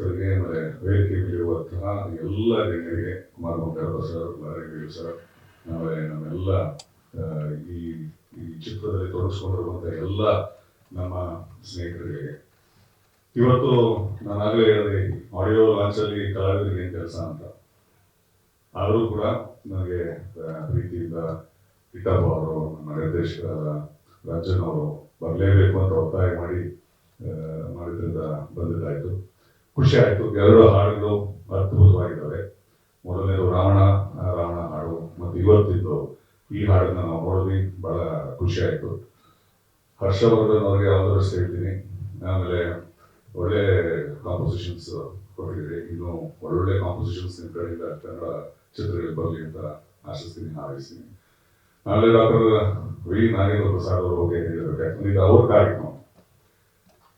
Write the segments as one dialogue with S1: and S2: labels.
S1: ಭಕ್ತರಿಗೆ ಆಮೇಲೆ ವೇದಿಕೆ ಮೇಲಿರುವಂತಹ ಎಲ್ಲ ಗಣ್ಯರಿಗೆ ಕುಮಾರ್ ಮಂಗಳೂರು ಸರ್, ಲಾರಿಗಳು ಸರ್, ಆಮೇಲೆ ನಮ್ಮೆಲ್ಲ ಈ ಈ ಚಿತ್ರದಲ್ಲಿ ತೊಡಗಿಸ್ಕೊಂಡಿರುವಂಥ ಎಲ್ಲ ನಮ್ಮ ಸ್ನೇಹಿತರಿಗೆ ಇವತ್ತು ನಾನಾಗಲೇ ಹೇಳಿದೆ ಆಡಿಯೋ ಲಾಂಚಲ್ಲಿ ಕಲಾವಿದರಿಗೆ ಏನು ಕೆಲಸ ಅಂತ. ಆದರೂ ಕೂಡ ನನಗೆ ಪ್ರೀತಿಯಿಂದ ಕಿಟ್ಟಪ್ಪ ಅವರು, ನಮ್ಮ ನಿರ್ದೇಶಕರಾದ ರಂಜನ್ ಅವರು ಬರಲೇಬೇಕು ಅಂತ ಒತ್ತಾಯ ಮಾಡಿದ್ರಿಂದ ಬಂದಿದ್ದಾಯಿತು. ಖುಷಿ ಆಯಿತು. 2 ಹಾಡುಗಳು ಅದ್ಭುತವಾಗಿದ್ದಾವೆ. ಮೊದಲನೇದು ರಾವಣ ಹಾಡು ಮತ್ತು ಇವತ್ತಿದ್ದು ಈ ಹಾಡನ್ನು ನಾವು ನೋಡಿದ್ವಿ, ಬಹಳ ಖುಷಿ ಆಯಿತು. ಹರ್ಷವರ್ಧನ್ ಅವರಿಗೆ ಯಾವ್ದಾದ್ರು ಹೇಳ್ತೀನಿ. ಆಮೇಲೆ ಒಳ್ಳೆ ಕಾಂಪೋಸಿಷನ್ಸ್ ಕೊಟ್ಟಿದೆ. ಇನ್ನು ಒಳ್ಳೊಳ್ಳೆ ಕಾಂಪೋಸಿಷನ್ಸ್ ನಿಮ್ಮ ಕಡೆಯಿಂದ ಕನ್ನಡ ಚಿತ್ರಗಳಿಗೆ ಬರಲಿ ಅಂತ ಆಶಿಸ್ತೀನಿ, ಹಾರೈಸ್ತೀನಿ. ಆಮೇಲೆ ಡಾಕ್ಟರ್ ವಿ ನಾಗೇಂದ್ರ ಪ್ರಸಾದ್ ಅವರು ಬಗ್ಗೆ ಹೇಳಿರ್ಬೇಕು. ಯಾಕಂದ್ರೆ ಇದು ಅವ್ರ ಕಾರ್ಯಕ್ರಮ.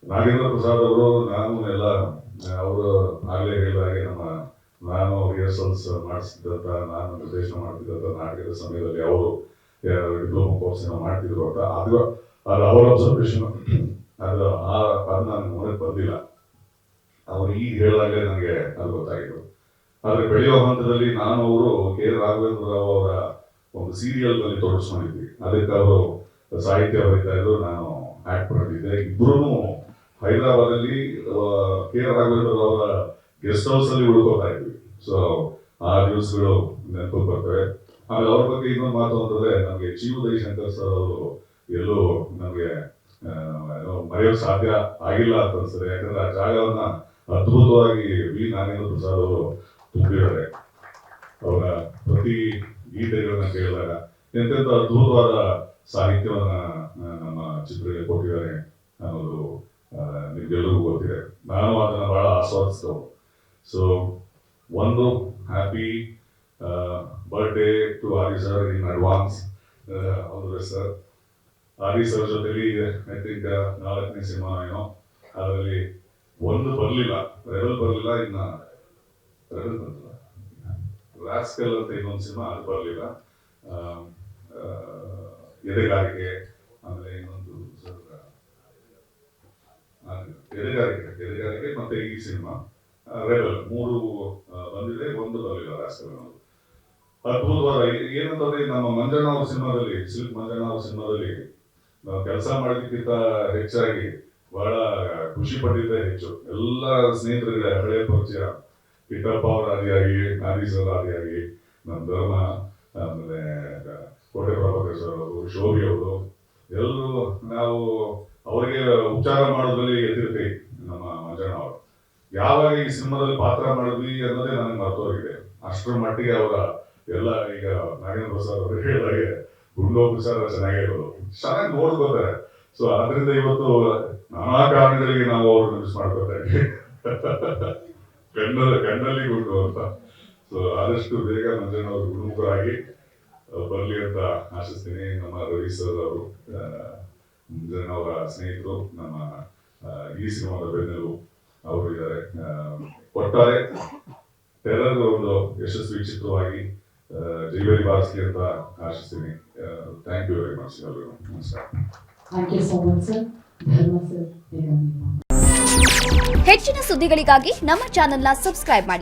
S1: ನಾಗೇಂದ್ರ ಪ್ರಸಾದ್ ಅವರು ನಾನು ಎಲ್ಲ ಅವರು ಆಗಲೇ ಹೇಳಿದಾಗೆ ನಾನು ರಿಹರ್ಸಲ್ಸ್ ಮಾಡಿಸಿದಂಥ, ನಾನು ನಿರ್ದೇಶನ ಮಾಡ್ತಿದ್ದಂಥ ನಾಟಕದ ಸಮಯದಲ್ಲಿ ಅವರು ಡಿಪ್ಲೊಮಾ ಕೋರ್ಸ್ ಮಾಡ್ತಿದ್ರು ಅಂತ ಅದು ಅವರ ಅಬ್ಸರ್ವೇಷನ್. ಅದು ನನಗೆ ಮನೆಗೆ ಬಂದಿಲ್ಲ. ಅವರು ಈಗ ಹೇಳಿದಾಗಲೇ ನನಗೆ ಅದು ಗೊತ್ತಾಗಿತ್ತು. ಆದರೆ ಬೆಳೆಯುವ ಹಂತದಲ್ಲಿ ನಾನು ಅವರು ಕೆ ರಾಘವೇಂದ್ರ ರಾವ್ ಅವರ ಒಂದು ಸೀರಿಯಲ್ನಲ್ಲಿ ತೊಡಗಿಸ್ಕೊಂಡಿದ್ವಿ. ಅದಕ್ಕೆ ಅವರು ಸಾಹಿತ್ಯ ಬರೀತಾ ಇದ್ರು, ನಾನು ಆಕ್ಟ್ ಮಾಡಿದ್ದೆ. ಇಬ್ಬರೂ ಹೈದರಾಬಾದಲ್ಲಿ ಕೆ ರಾಘವೇಂದ್ರ ಅವರ ಗೆಸ್ಟ್ ಹೌಸ್ ಅಲ್ಲಿ ಉಳ್ಕೋತಾ ಇದ್ವಿ. ಸೊ ಆ ದಿವಸಗಳು ನೆನಪು ಬರ್ತವೆ. ಆಮೇಲೆ ಅವ್ರ ಬಗ್ಗೆ ಇನ್ನೊಂದು ಮಾತು ಅಂತಂದ್ರೆ, ನಮಗೆ ಜಿ ಉದಯಶಂಕರ್ ಸರ್ ಅವರು ಎಲ್ಲೂ ನಮಗೆ ಮರೆಯೋಕೆ ಸಾಧ್ಯ ಆಗಿಲ್ಲ ಅಂತ ಅನ್ಸುತ್ತೆ. ಯಾಕಂದ್ರೆ ಆ ಜಾಗವನ್ನ ಅದ್ಭುತವಾಗಿ ವಿ ನಾಗೇಂದ್ರ ಪ್ರಸಾದ್ ಅವರು ತುಂಬಿದ್ದಾರೆ. ಅವರ ಪ್ರತಿ ಗೀತೆಗಳನ್ನ ಕೇಳಿದಾಗ ಎಂತೆಂಥ ಅದ್ಭುತವಾದ ಸಾಹಿತ್ಯವನ್ನ ನಮ್ಮ ಚಿತ್ರಗಳಿಗೆ ಕೊಟ್ಟಿದ್ದಾರೆ ಅನ್ನೋದು ನಿಮ್ಗೆಲ್ಲರಿಗೂ ಗೊತ್ತಿದೆ. ನಾನು ಅದನ್ನ ಬಹಳ ಆಸ್ವಾದಿಸಿದವು. ಸೊ ಒಂದು happy birthday to Aari sir in advance. ಹೌದು ಸರ್, ಆರಿ ಸರ್ ಜೊತೆಲಿ ಐ ಥಿಂಕ್ 4ನೇ ಸಿನಿಮಾ ಏನೋ, ಅದರಲ್ಲಿ ಒಂದು ಬರಲಿಲ್ಲ, ರೆಬಲ್ ಬರಲಿಲ್ಲ, ಇನ್ನ ರೆಬಲ್ ಬಂದಿಲ್ಲ, ರಾಸ್ಕಲ್ ಅಂತ ಇನ್ನೊಂದು ಸಿನಿಮಾ ಅದು ಬರಲಿಲ್ಲ, ಎದೆಗಾರಿಕೆ, ಆಮೇಲೆ ಇನ್ನೊಂದು ಎದೆಗಾರಿಕೆ ಮತ್ತೆ ಈ ಸಿನಿಮಾ ರೆಬಲ್ 3 ಬಂದಿದೆ, ಒಂದು ಬರಲಿಲ್ಲ ರಾಸ್ಕಲ್ ಅನ್ನೋದು. ಅದ್ಭುತವಾದ ಏನಂತಂದ್ರೆ, ನಮ್ಮ ಮಂಜಣ್ಣ ಅವ್ರ ಸಿನಿಮಾದಲ್ಲಿ, ಸಿಲ್ಕ್ ಮಂಜಣ್ಣ ಅವ್ರ ಸಿನಿಮಾದಲ್ಲಿ ನಾವು ಕೆಲಸ ಮಾಡೋದಕ್ಕಿಂತ ಹೆಚ್ಚಾಗಿ ಬಹಳ ಖುಷಿ ಪಟ್ಟಿದ್ದೆ ಹೆಚ್ಚು. ಎಲ್ಲ ಸ್ನೇಹಿತರಿಗೆ ಹಳೆಯ ಪರಿಚಯ, ಕಿಟ್ಟಪ್ಪ ಅವರ ಆದಿಯಾಗಿ, ನಾದಿ ಸರ್ ಆದಿಯಾಗಿ, ನಮ್ಮ ಧರ್ಮ, ಆಮೇಲೆ ಕೋಟೆ ಪ್ರಭಾಕರ್ ಸರ್ ಅವರು, ಶೋಭಿ ಅವರು, ಎಲ್ಲರೂ ನಾವು ಅವರಿಗೆ ಉಪಚಾರ ಮಾಡೋದ್ರಲ್ಲಿ ಎತ್ತಿರ್ತೀವಿ. ನಮ್ಮ ಮಂಜಣ್ಣ ಅವರು ಯಾವಾಗ ಈ ಸಿನಿಮಾದಲ್ಲಿ ಪಾತ್ರ ಮಾಡಿದ್ವಿ ಅನ್ನೋದೇ ನನಗೆ ಮರ್ತೋಗಿದೆ. ಅಷ್ಟರ ಮಟ್ಟಿಗೆ ಅವರ ಎಲ್ಲ, ಈಗ ನಾಗೇಂದ್ರ ಪ್ರಸಾದ್ ಅವರು ಹೇಳಿದಾಗೆ ಗುಂಡೋಪಚಾರ ಚೆನ್ನಾಗಿರೋದು, ಚೆನ್ನಾಗಿ ನೋಡ್ಕೋತಾರೆ. ಸೊ ಅದರಿಂದ ಇವತ್ತು ನಾನಾ ಕಾರಣಗಳಿಗೆ ನಾವು ಅವ್ರನ್ನ ಮಿಸ್ ಮಾಡ್ಕೋತಾ ಇದ್ವಿ, ಕಣ್ಣಲ್ಲಿ ಗುಂಡು ಅಂತ. ಸೊ ಆದಷ್ಟು ಬೇಗ ಮಂಜಣ್ಣ ಅವರು ಗುಣಮುಖರಾಗಿ ಬರಲಿ ಅಂತ ಆಶಿಸ್ತೀನಿ. ನಮ್ಮ ರವಿ ಸರ್ ಅವರು ಮಂಜಣ್ಣ ಅವರ ಸ್ನೇಹಿತರು, ನಮ್ಮ ಈ ಸಿನಿಮಾದ ಬೆನ್ನೆಲುಬು ಅವರು ಇದ್ದಾರೆ. ಒಟ್ಟಾರೆ ಟೆರರ್ ಒಂದು ಯಶಸ್ವಿ ಚಿತ್ರವಾಗಿ ಜೈವೇರಿ ಬಾರಿಸಲಿ ಅಂತ ಆಶಿಸ್ತೀನಿ. ಥ್ಯಾಂಕ್ ಯು ವೆರಿ ಮಚ್ ಎಲ್ಲರಿಗೂ. ನಮಸ್ಕಾರ.
S2: Thank you so much sir. Dharma sir,
S3: ಹೆಚ್ಚಿನ ಸುದ್ದಿಗಳಿಗಾಗಿ ನಮ್ಮ ಚಾನೆಲ್ನ ಸಬ್ಸ್ಕ್ರೈಬ್ ಮಾಡಿ.